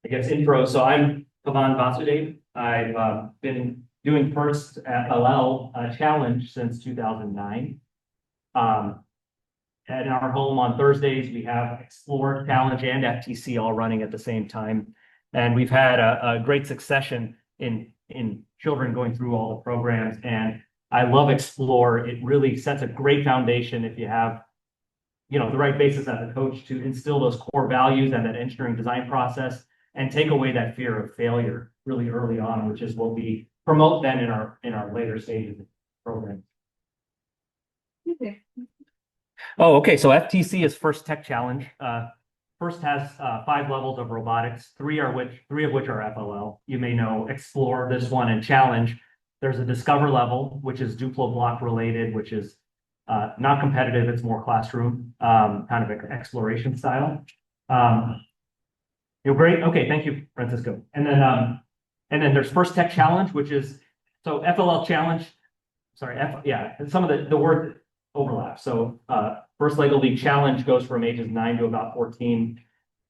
I guess, intro. So I'm Pavan Vasudev. I've been doing first FLL challenge since 2009. At our home on Thursdays, we have Explore Challenge and FTC all running at the same time. And we've had a great succession in children going through all the programs. And I love Explore. It really sets a great foundation if you have the right basis as a coach to instill those core values and that engineering design process and take away that fear of failure really early on, which is what we promote then in our later stages of the program. Okay. Oh, okay. So FTC is First Tech Challenge. First has 5 levels of robotics, three of which are FLL. You may know Explore, this one, and Challenge. There's a Discover level, which is Duplo block related, which is not competitive. It's more classroom, kind of exploration style. You're great. Okay, thank you, Francisco. And then there's First Tech Challenge, which is so FLL Challenge. Sorry, some of the word overlap. So First Lego League Challenge goes from ages 9 to about 14.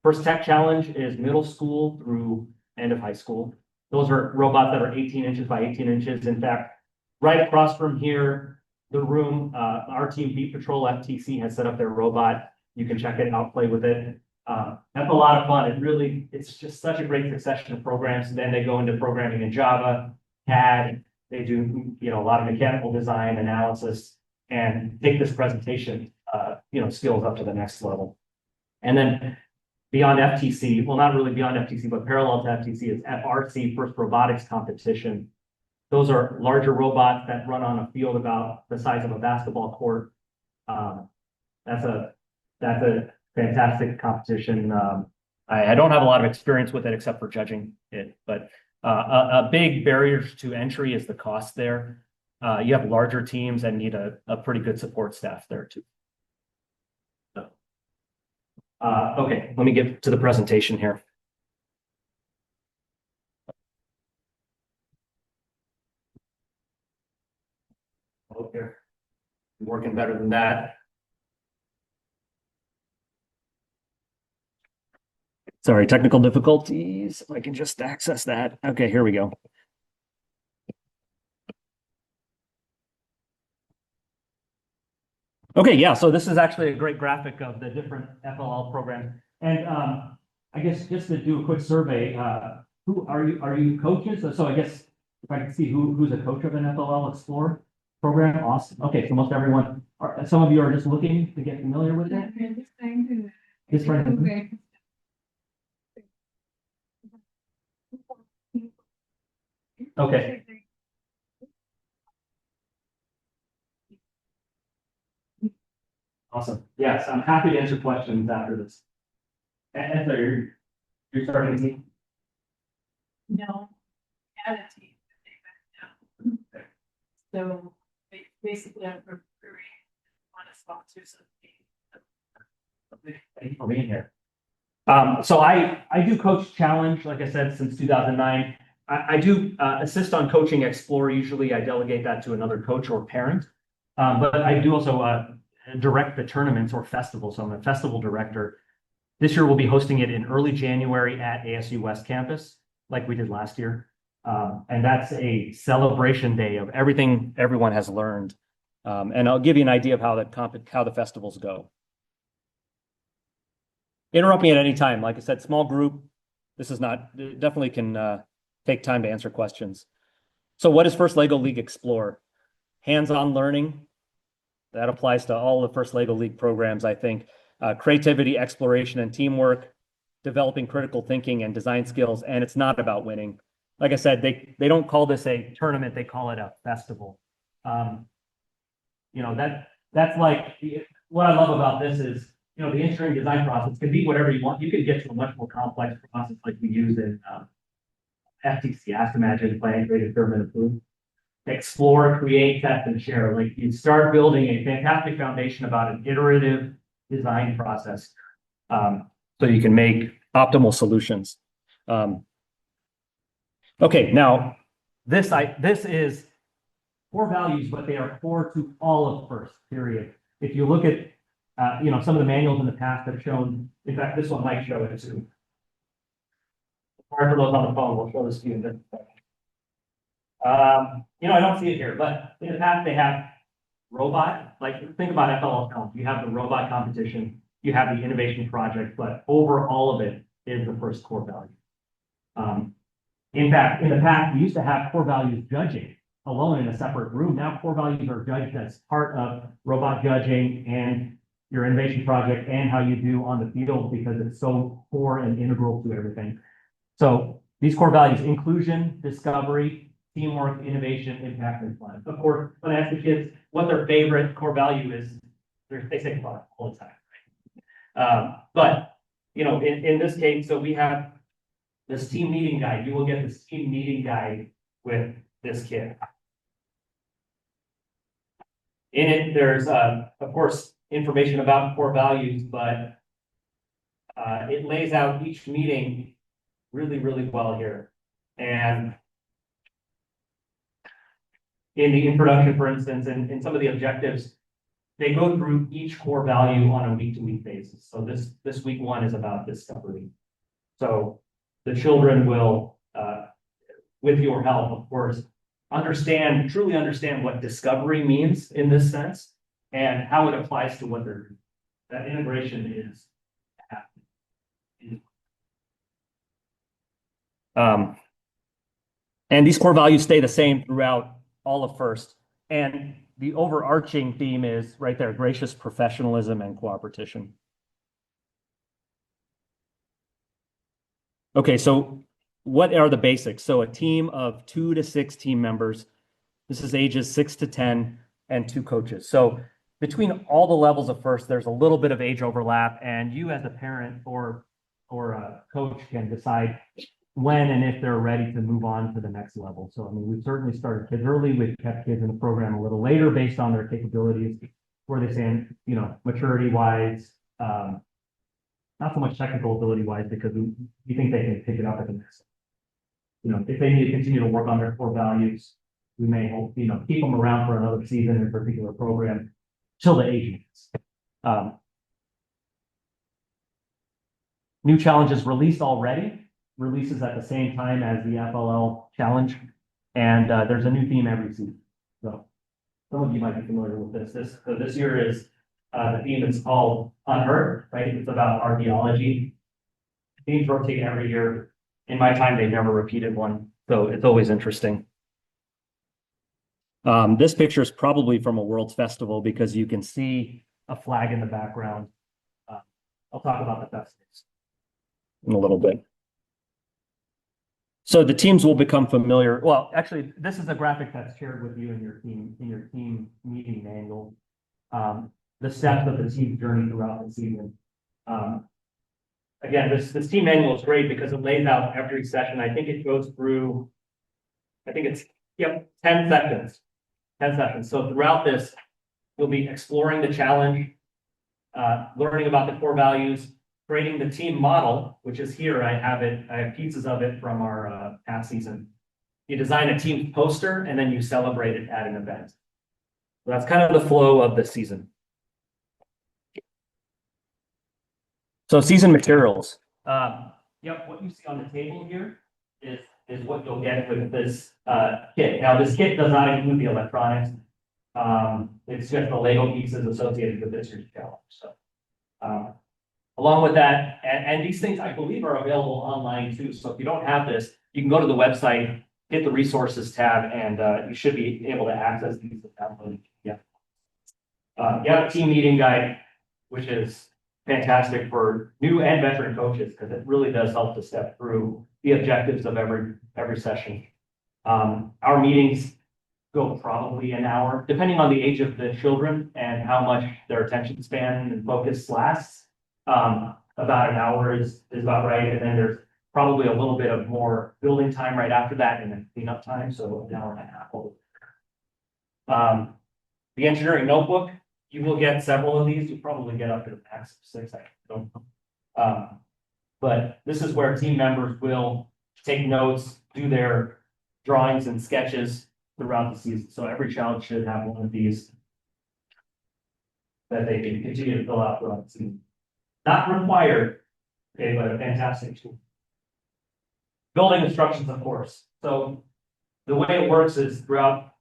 First Tech Challenge is middle school through end of high school. Those are robots that are 18 inches by 18 inches. In fact, right across from here, the room, our team, Beat Patrol FTC, has set up their robot. You can check it out, play with it. That's a lot of fun. It's just such a great succession of programs. And then they go into programming in Java, CAD. They do, a lot of mechanical design analysis and take this presentation, skills up to the next level. And then beyond FTC, well, not really beyond FTC, but parallel to FTC is FRC, First Robotics Competition. Those are larger robots that run on a field about the size of a basketball court. That's a fantastic competition. I don't have a lot of experience with it except for judging it, but a big barrier to entry is the cost there. You have larger teams and need a pretty good support staff there too. So, okay, let me get to the presentation here. Okay, working better than that. Sorry, technical difficulties. If I can just access that. Okay, here we go. Okay, yeah, so this is actually a great graphic of the different FLL programs. And I guess just to do a quick survey, who are you coaches? So I guess if I can see who's a coach of an FLL Explore program, awesome. Okay, so most everyone, some of you are just looking to get familiar with it. Just trying to. Okay. Awesome. Yes, I'm happy to answer questions after this. And so you're starting to team? No, had a team. Okay. So basically, I'm preparing on a sponsor something. Thank you for being here. So I do coach Challenge, like I said, since 2009. I do assist on coaching Explore. Usually I delegate that to another coach or parent. But I do also direct the tournaments or festivals. So I'm a festival director. This year we'll be hosting it in early January at ASU West Campus, like we did last year. And that's a celebration day of everything everyone has learned. And I'll give you an idea of how the festivals go. Interrupt me at any time. Like I said, small group. This is not, definitely can take time to answer questions. So what is First Lego League Explore? Hands-on learning. That applies to all the First Lego League programs, I think. Creativity, exploration, and teamwork, developing critical thinking and design skills. And it's not about winning. Like I said, they don't call this a tournament, they call it a festival. That's like, what I love about this is, the engineering design process can be whatever you want. You could get to a much more complex process like we use in FTC, Ask, Imagine, Plan, Create, Experiment, Improve. Explore, create, test, and share. Like you start building a fantastic foundation about an iterative design process so you can make optimal solutions. Okay, now this is core values, but they are core to all of FIRST, period. If you look at some of the manuals in the past have shown, in fact, this one might show it too. Sorry for those on the phone, we'll show this to you in just a second. I don't see it here, but in the past they have robot, like think about FLL. You have the robot competition, you have the innovation project, but over all of it is the first core value. In fact, in the past, we used to have core values judging alone in a separate room. Now core values are judged as part of robot judging and your innovation project and how you do on the field because it's so core and integral to everything. So these core values: inclusion, discovery, teamwork, innovation, impact, and fun. Of course, when I ask the kids what their favorite core value is, they say fun all the time. But in this case, so we have this team meeting guide. You will get this team meeting guide with this kit. In it, there's of course information about core values, but it lays out each meeting really, really well here. And in the introduction, for instance, and in some of the objectives, they go through each core value on a week-to-week basis. So this week one is about discovery. So the children will, with your help, of course, truly understand what discovery means in this sense and how it applies to what they're doing. That integration is happening. And these core values stay the same throughout all of first. And the overarching theme is right there: gracious professionalism and cooperation. Okay, so what are the basics? So a team of 2 to 6 team members. This is ages 6 to 10 and 2 coaches. So between all the levels of first, there's a little bit of age overlap, and you as a parent or a coach can decide when and if they're ready to move on to the next level. So, I mean, we've certainly started kids early. We've kept kids in the program a little later based on their capabilities, where they stand, maturity wise, not so much technical ability wise, because we think they can pick it up at the next. If they need to continue to work on their core values, we may hope, keep them around for another season in a particular program till the age meets. New challenges released already. Releases at the same time as the FLL challenge, and there's a new theme every season. So some of you might be familiar with this. So this year is the theme is called Unearthed, right? It's about archaeology. Themes rotate every year. In my time, they've never repeated one, so it's always interesting. This picture is probably from a World's Festival because you can see a flag in the background. I'll talk about the festivals in a little bit. So the teams will become familiar. Well, actually, this is a graphic that's shared with you in your team meeting manual. The steps of the team journey throughout the season. Again, this team manual is great because it lays out every session. I think it goes through, 10 sessions. 10 sessions. So throughout this, you'll be exploring the challenge, learning about the core values, creating the team model, which is here. I have pieces of it from our past season. You design a team poster and then you celebrate it at an event. So that's kind of the flow of the season. So season materials. What you see on the table here is what you'll get with this kit. Now, this kit does not include the electronics. It's just the Lego pieces associated with this year's challenge. So, along with that, and these things I believe are available online too. So if you don't have this, you can go to the website, hit the resources tab, and you should be able to access these. Yeah. You have a team meeting guide, which is fantastic for new and veteran coaches because it really does help to step through the objectives of every session. Our meetings go probably an hour, depending on the age of the children and how much their attention span and focus lasts. About an hour is about right, and then there's probably a little bit of more building time right after that, and then cleanup time, so an hour and a half. The engineering notebook, you will get several of these. You probably get up to the max of 6. I don't know. But this is where team members will take notes, do their drawings and sketches throughout the season. So every child should have one of these that they can continue to fill out throughout the season. Not required, okay, but a fantastic tool. building instructions, of course. So the way it works is throughout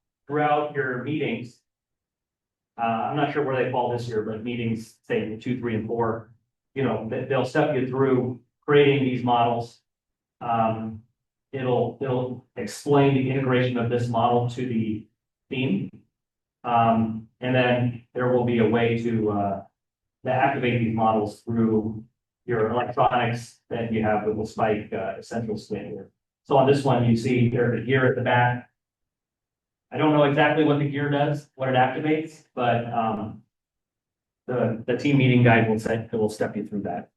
your meetings. I'm not sure where they fall this year, but meetings, say 2, 3, and 4, they'll step you through creating these models. It'll explain the integration of this model to the theme. And then there will be a way to activate these models through your electronics that you have with the Spike Essential Scanner. So on this one, you see there's a gear at the back. I don't know exactly what the gear does, what it activates, but the team meeting guide will step you through that.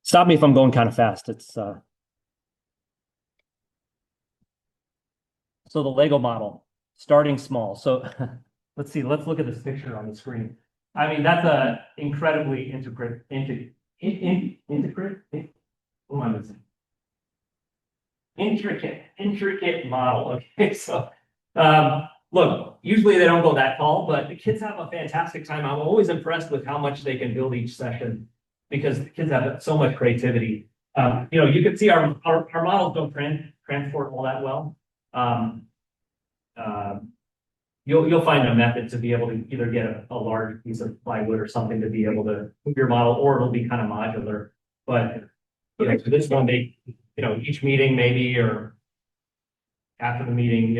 Stop me if I'm going kind of fast. It's so the Lego model, starting small. So let's see, let's look at this picture on the screen. I mean, that's a incredibly intricate, what am I missing? Intricate model. Okay, so look, usually they don't go that tall, but the kids have a fantastic time. I'm always impressed with how much they can build each session because the kids have so much creativity. You can see our models don't transport all that well. You'll find a method to be able to either get a large piece of plywood or something to be able to move your model, or it'll be kind of modular. But for this one, each meeting maybe, or after the meeting,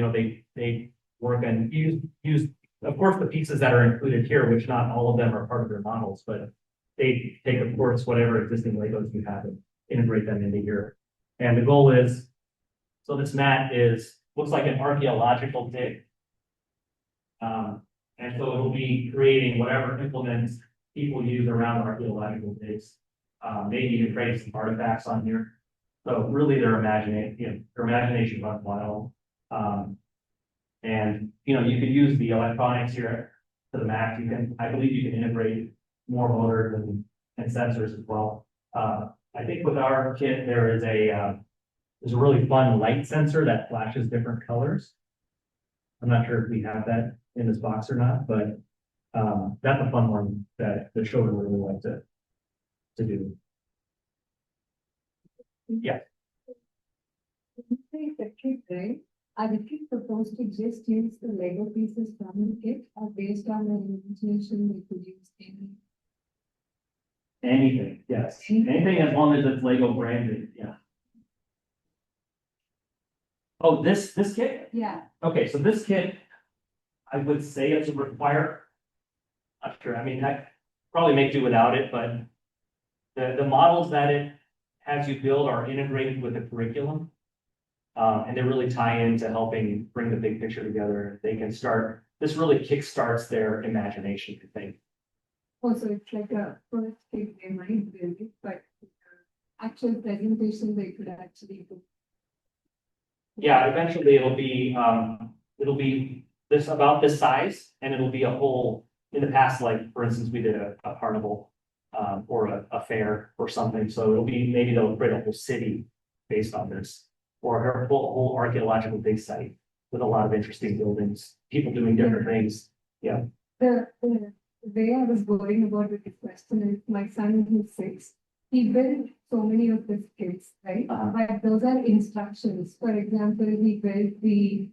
they work and use, of course, the pieces that are included here, which not all of them are part of their models, but they take, of course, whatever existing Legos you have and integrate them into here. And the goal is, so this mat looks like an archaeological dig. And so it'll be creating whatever implements people use around archaeological digs. Maybe even create some artifacts on here. So really their imagination runs wild. And you can use the electronics here to the max. I believe you can integrate more motors and sensors as well. I think with our kit there's a really fun light sensor that flashes different colors. I'm not sure if we have that in this box or not, but that's a fun one that the children really like to do. Yeah. The kit, right? Are the kids supposed to just use the Lego pieces from the kit, or based on their imagination they could use Anything, yes. Anything as long as it's Lego branded, yeah. Oh, this kit? Yeah. Okay, so this kit, I would say it's a require. Not sure. I mean, I probably make do without it, but the models that it has you build are integrated with the curriculum. And they really tie into helping bring the big picture together. They can start, this really kickstarts their imagination, I think. Oh, so it's like a first kit they might build it, but actual presentation they could actually do. Yeah, eventually it'll be this about this size, and it'll be a whole, in the past, like for instance, we did a carnival or a fair or something. So it'll be, maybe they'll create a whole city based on this, or a whole archaeological dig site with a lot of interesting buildings, people doing different things. Yeah. The way I was going about with this question is my son who's 6, he built so many of his kits, right? But those are instructions. For example, he built the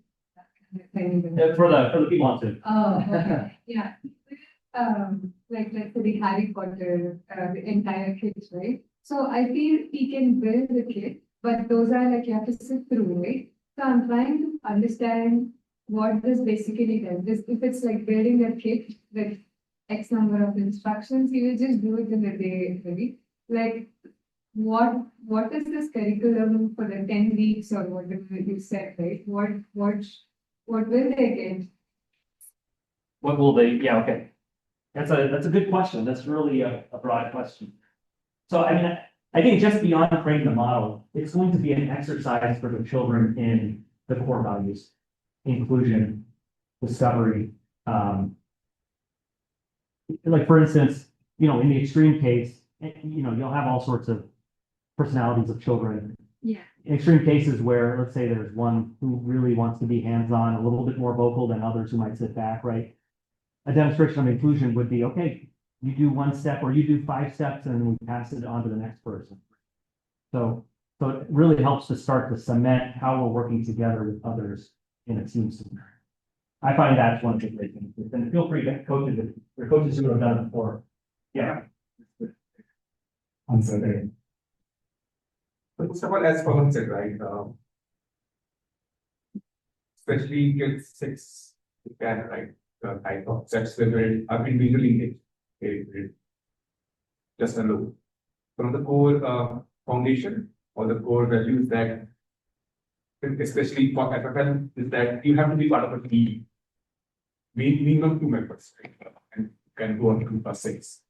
For the people on Zoom. Oh, okay. Yeah. Like let's say the Harry Potter, the entire kit, right? So I feel he can build the kit, but those are like you have to sit through, right? So I'm trying to understand what this basically does. If it's like building a kit with X number of instructions, you will just do it in a day, right? Like what is this curriculum for the 10 weeks or whatever you said, right? What will they get? What will they, yeah, okay. That's a good question. That's really a broad question. So I mean, I think just beyond creating the model, it's going to be an exercise for the children in the core values, inclusion, discovery. Like for instance, in the extreme case, you'll have all sorts of personalities of children. Yeah. In extreme cases where, let's say there's one who really wants to be hands-on, a little bit more vocal than others who might sit back, right? A demonstration of inclusion would be, okay, you do one step or you do 5 steps and we pass it on to the next person, for So, so it really helps to start to cement how we're working together with others in a team scenario. I find that's one of the great things. And feel free to coaches, if your coaches who have done it before. Yeah. Answer there. But first of all, as Pawan said, right, especially kids 6 to 10, right, the type of sets where are individually engaged, just alone. From the core foundation or the core values that, especially for FFL, is that you have to be part of a team. Minimum 2 members, right? And can go on to 2+6.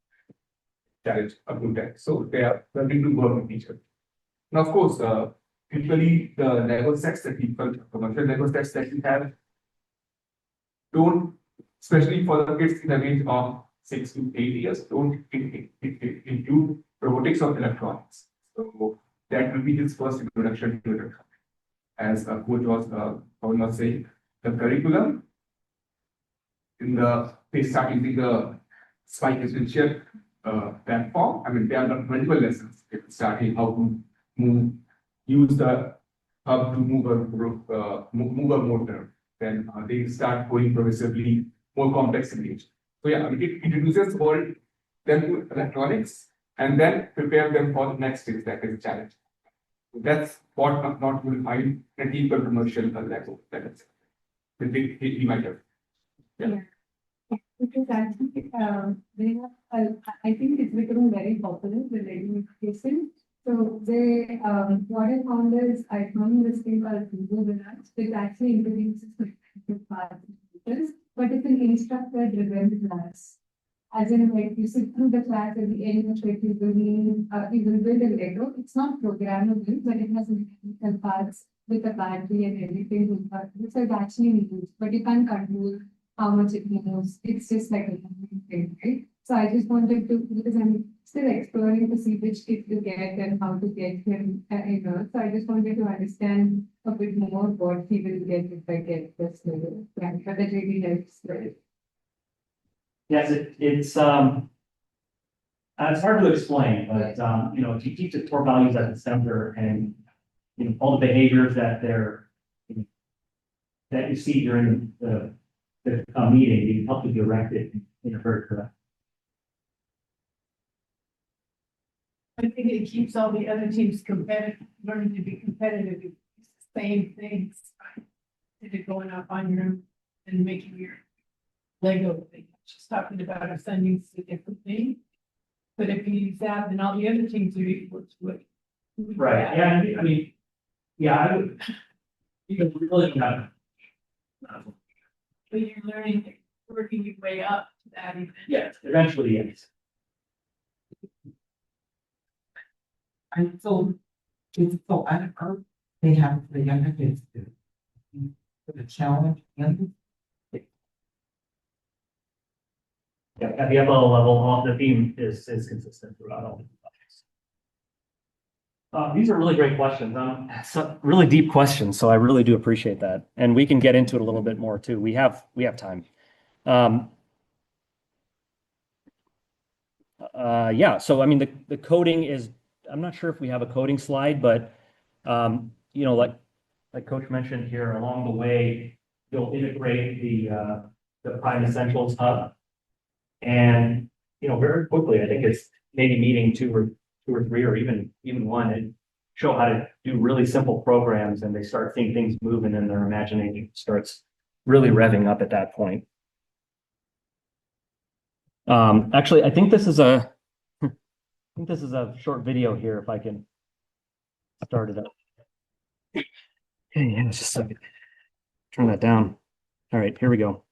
Challenge up to 10. So they are learning to work with each other. Now, of course, usually the level sets that people, commercial level sets that we have, don't, especially for the kids in the range of 6 to 8 years, don't include robotics or electronics. So that will be his first introduction to it. As a coach was saying, the curriculum they start using the Spike Essential platform. I mean, there are multiple lessons starting how to use the hub to move a motor. Then they start going progressively more complex engage. So yeah, it introduces all them to electronics and then prepare them for the next stage, that is a challenge. So that's what not will find a deeper commercial level. That is the thing he might have. Yeah. Because actually, I think it's becoming very popular with education. So what I found is I found this thing called Google Relax, which actually introduces cognitive parts of computers, but it's an instructor-driven class. As in, like you sit through the class at the end of it, you will build a Lego. It's not programmable, but it has mechanical parts with a battery and everything. So it actually moves, but you can't control how much it moves. It's just like a thing, right? So I just wanted to, because I'm still exploring to see which kit to get and how to get him, So I just wanted to understand a bit more what he will get if I get this level. Yeah, but that really helps, right? Yes, it's hard to explain, but if you keep the core values at the center and all the behaviors that that you see during the meeting, you can help to direct it in a very correct. I think it keeps all the other teams competitive, learning to be competitive. It's the same things, right? Instead of going up on your own and making your Lego thing. Just talking about our son uses a different thing. But if you use that, then all the other teams are equal to it. Right, yeah, I mean, yeah, I would, you can really have. But you're learning, working your way up to that even. Yes, eventually, yes. And so, I heard they have the younger kids do. For the challenge and Yeah, at the FLL level, all the theme is consistent throughout all the projects. These are really great questions. Some really deep questions, so I really do appreciate that. And we can get into it a little bit more too. We have time. Yeah, so I mean, the coding is, I'm not sure if we have a coding slide, but like Coach mentioned here, along the way, you'll integrate the Prime Essentials hub. And very quickly, I think it's maybe meeting two or three or even one, and show how to do really simple programs, and they start seeing things move, and then their imagination starts really revving up at that point. Actually, I think this is a short video here, if I can start it up. Okay, yeah, just a second. Turn that down. All right, here we go.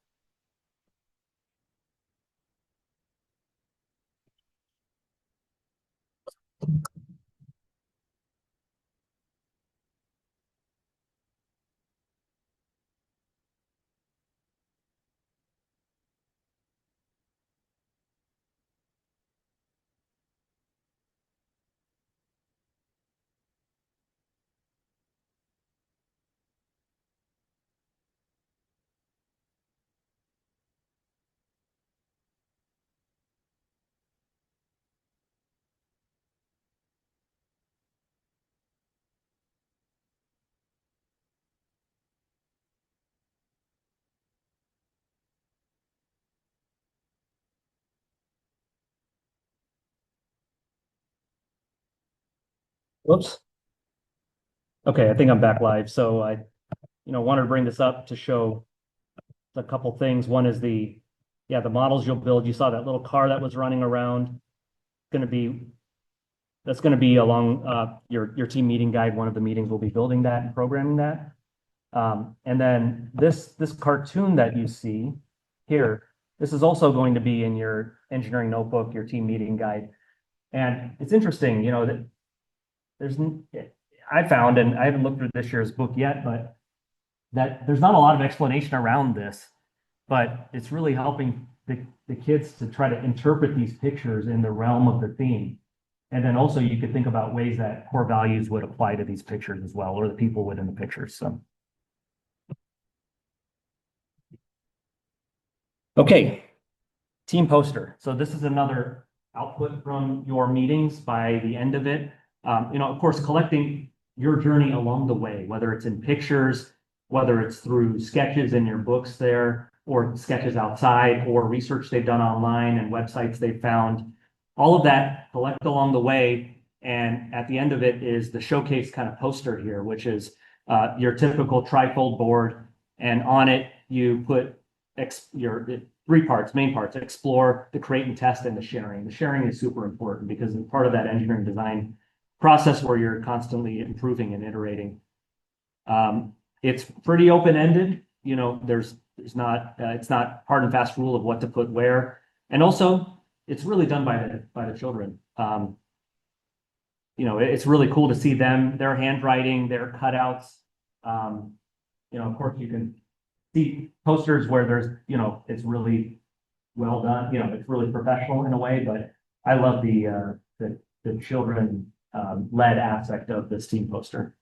Whoops. Okay, I think I'm back live. So I, wanted to bring this up to show a couple things. One is the models you'll build. You saw that little car that was running around. That's going to be along your team meeting guide. One of the meetings will be building that and programming that. And then this cartoon that you see here, this is also going to be in your engineering notebook, your team meeting guide. And it's interesting, that I found, and I haven't looked through this year's book yet, but that there's not a lot of explanation around this, but it's really helping the kids to try to interpret these pictures in the realm of the theme. And then also you could think about ways that core values would apply to these pictures as well, or the people within the pictures. So. Okay, team poster. So this is another output from your meetings by the end of it. Of course, collecting your journey along the way, whether it's in pictures, whether it's through sketches in your books there, or sketches outside, or research they've done online and websites they've found. All of that collect along the way. And at the end of it is the showcase kind of poster here, which is your typical trifold board. And on it, you put your three parts, main parts: explore, the create and test, and the sharing. The sharing is super important because it's part of that engineering design process where you're constantly improving and iterating. It's pretty open-ended. There's not it's not hard and fast rule of what to put where. And also it's really done by the children. It's really cool to see their handwriting, their cutouts. Of course you can see posters where there's, it's really well done, it's really professional in a way, but I love the children led aspect of this team poster.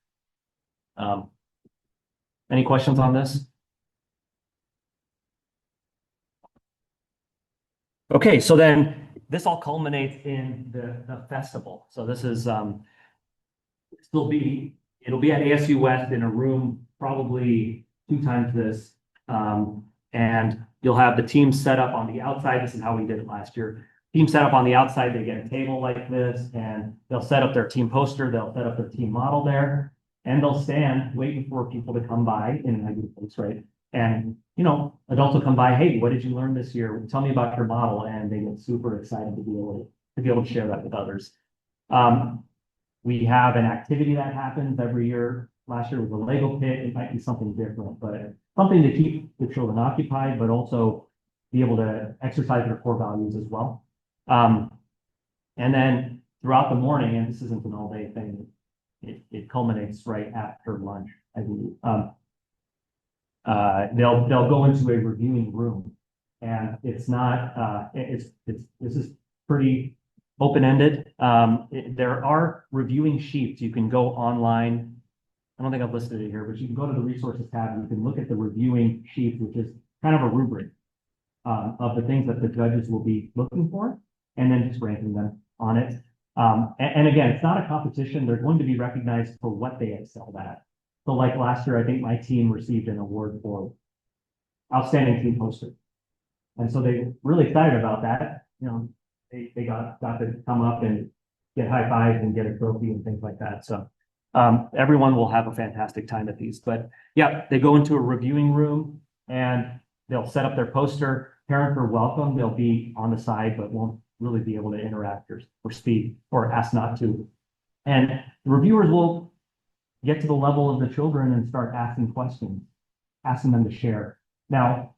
Any questions on this? Okay, so then this all culminates in the festival. So this is it'll be at ASU West in a room probably 2 times this. And you'll have the team set up on the outside. This is how we did it last year. Team set up on the outside, they get a table like this, and they'll set up their team poster, they'll set up their team model there, and they'll stand waiting for people to come by in a good place, right? And adults will come by, hey, what did you learn this year? Tell me about your model, and they get super excited to be able to share that with others. We have an activity that happens every year. Last year was a Lego pit. It might be something different, but something to keep the children occupied, but also be able to exercise their core values as well. And then throughout the morning, and this isn't an all-day thing, it culminates right after lunch, I believe. They'll go into a reviewing room, and it's not this is pretty open-ended. There are reviewing sheets. You can go online. I don't think I've listed it here, but you can go to the resources tab and you can look at the reviewing sheet, which is kind of a rubric of the things that the judges will be looking for, and then just ranking them on it. And again, it's not a competition. They're going to be recognized for what they excelled at. So like last year, I think my team received an award for outstanding team poster. And so they were really excited about that. They got to come up and get high fives and get a trophy and things like that. So everyone will have a fantastic time at these. But yeah, they go into a reviewing room and they'll set up their poster. Parents are welcome. They'll be on the side, but won't really be able to interact or speak or ask not to. And the reviewers will get to the level of the children and start asking questions, asking them to share. Now,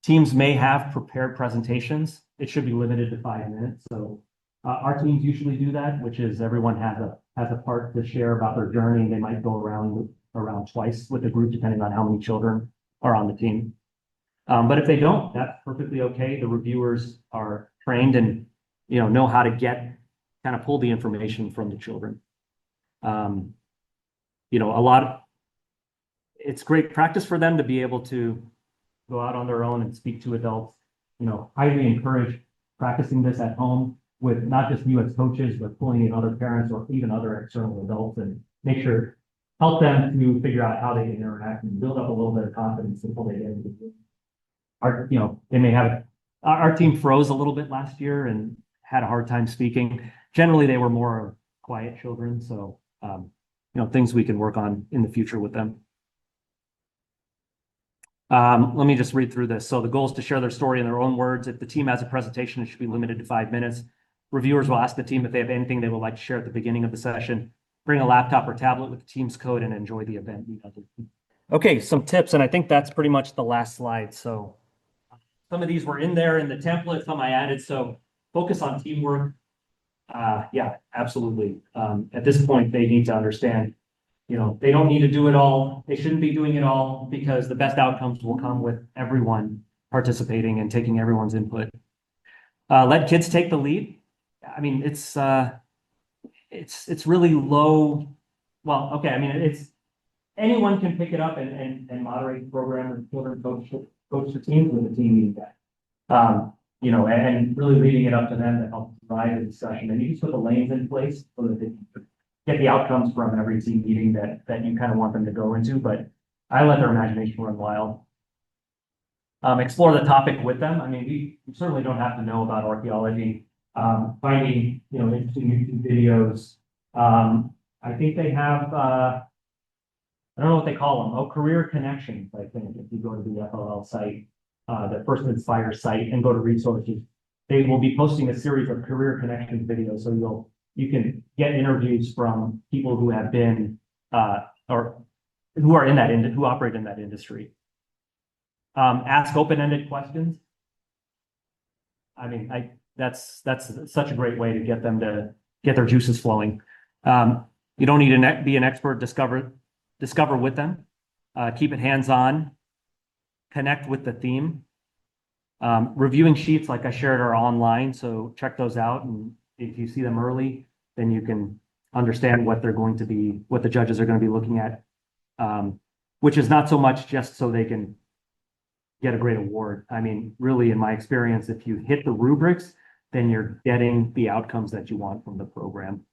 teams may have prepared presentations. It should be limited to 5 minutes. So our teams usually do that, which is everyone has a part to share about their journey. They might go around twice with the group, depending on how many children are on the team. But if they don't, that's perfectly okay. The reviewers are trained and know how to kind of pull the information from the children. It's great practice for them to be able to go out on their own and speak to adults. Highly encourage practicing this at home with not just you as coaches, but pulling in other parents or even other external adults, and help them to figure out how they can interact and build up a little bit of confidence until they get into it. Our team froze a little bit last year and had a hard time speaking. Generally, they were more quiet children. So, things we can work on in the future with them. Let me just read through this. So the goal is to share their story in their own words. If the team has a presentation, it should be limited to 5 minutes. Reviewers will ask the team if they have anything they would like to share at the beginning of the session. Bring a laptop or tablet with the team's code and enjoy the event. Okay, some tips, and I think that's pretty much the last slide. So some of these were in there in the template, some I added. So focus on teamwork. Yeah, absolutely. At this point, they need to understand, they don't need to do it all. They shouldn't be doing it all because the best outcomes will come with everyone participating and taking everyone's input. Let kids take the lead. I mean, it's really low. Well, okay. I mean, anyone can pick it up and moderate the program and children coach the teams with the team need that. And really leading it up to them to help drive the discussion. And you just put the lanes in place so that they can get the outcomes from every team meeting that you kind of want them to go into. But I let their imagination run wild. Explore the topic with them. I mean, we certainly don't have to know about archaeology. Finding, interesting YouTube videos. I think they have, I don't know what they call them. Oh, career connections, I think, if you go to the FLL site, the First Inspire site and go to resources, they will be posting a series of career connections videos. So you can get interviews from people who have been, or who are in that, who operate in that industry. Ask open-ended questions. I mean, that's such a great way to get them to get their juices flowing. You don't need to be an expert. Discover with them. Keep it hands-on. Connect with the theme. Reviewing sheets, like I shared, are online, so check those out. And if you see them early, then you can understand what the judges are going to be looking at, which is not so much just so they can get a great award. I mean, really, in my experience, if you hit the rubrics, then you're getting the outcomes that you want from the program.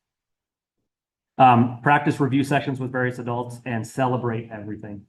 Practice review sessions with various adults and celebrate everything.